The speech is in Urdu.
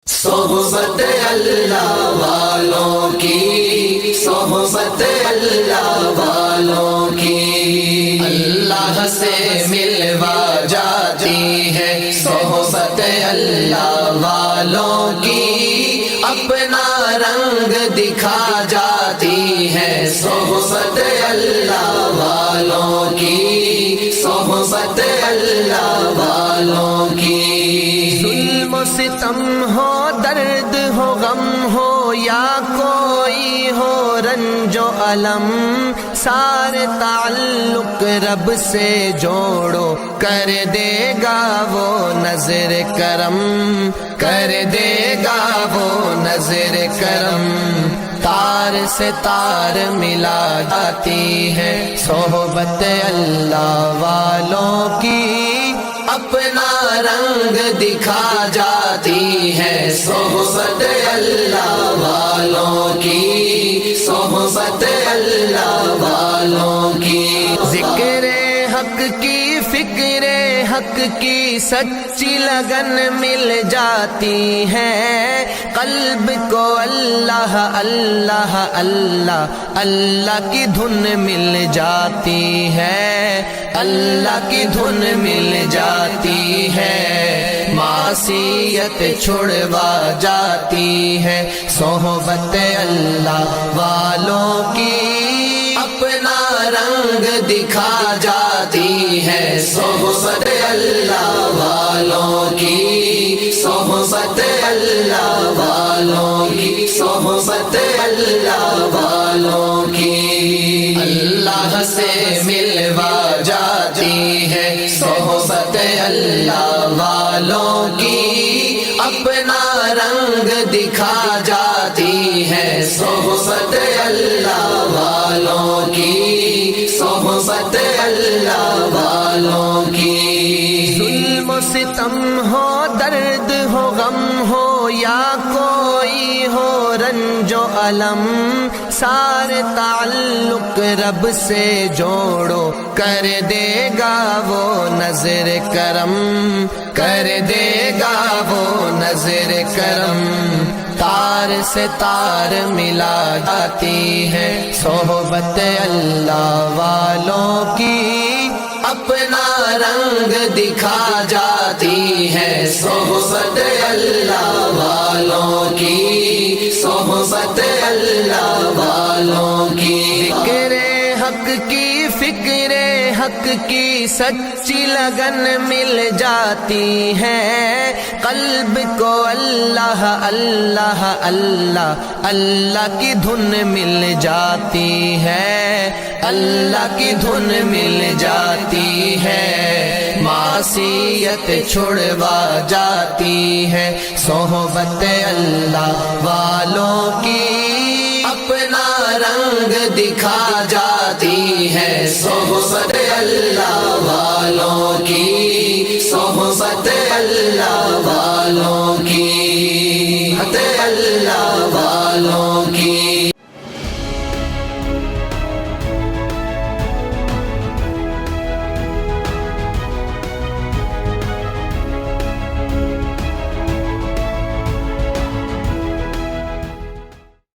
صحبت اللہ والوں کی، صحبت اللہ والوں کی، اللہ سے ملوا جاتی ہے صحبت اللہ والوں کی، اپنا رنگ دکھا جاتی ہے صحبت اللہ والوں کی، صحبت اللہ والوں کی۔ ظلم و ستم ہو، درد ہو، غم ہو، یا کوئی ہو رنج و الم، سارے تعلق رب سے جوڑو، کر دے گا وہ نظر کرم، کر دے گا وہ نظر کرم۔ تار سے تار ملا جاتی ہے صحبت اللہ والوں کی، اپنا رنگ دکھا جاتی ہے صحبت اللہ والوں کی، صحبت اللہ والوں کی۔ ذکر حق کی، فکر حق کی سچی لگن مل جاتی ہے، قلب کو اللہ اللہ اللہ اللہ کی دھن مل جاتی ہے، اللہ کی دھن مل جاتی ہے، معصیت چھڑوا جاتی ہے صحبت اللہ والوں کی، اپنا رنگ دکھا جاتی ہے صحبت اللہ والوں کی، صحبت اللہ والوں کی، صحبت اللہ والوں کی۔ اللہ سے ملوا جاتی ہے صحبت اللہ والوں کی، اپنا رنگ دکھا جاتی ہے صحبت اللہ والوں کی، صحبت اللہ والوں کی۔ ظلم و ستم ہو، درد ہو، غم ہو، یا کوئی ہو رنج و الم، سارے تعلق رب سے جوڑو، کر دے گا وہ نظر کرم، کر دے گا وہ نظر کرم۔ تار سے تار ملا جاتی ہے صحبت اللہ والوں کی، اپنا رنگ دکھا جاتی ہے صحبت اللہ والوں کی، صحبت اللہ والوں کی۔ ذکر حق کی، فکر حق کی سچی لگن مل جاتی ہے، قلب کو اللہ اللہ اللہ اللہ کی دھن مل جاتی ہے، اللہ کی دھن مل جاتی ہے، معصیت چھڑوا جاتی ہے صحبت اللہ والوں کی، اپنا رنگ دکھا جاتی ہے صحبت اللہ والوں کی، صحبت اللہ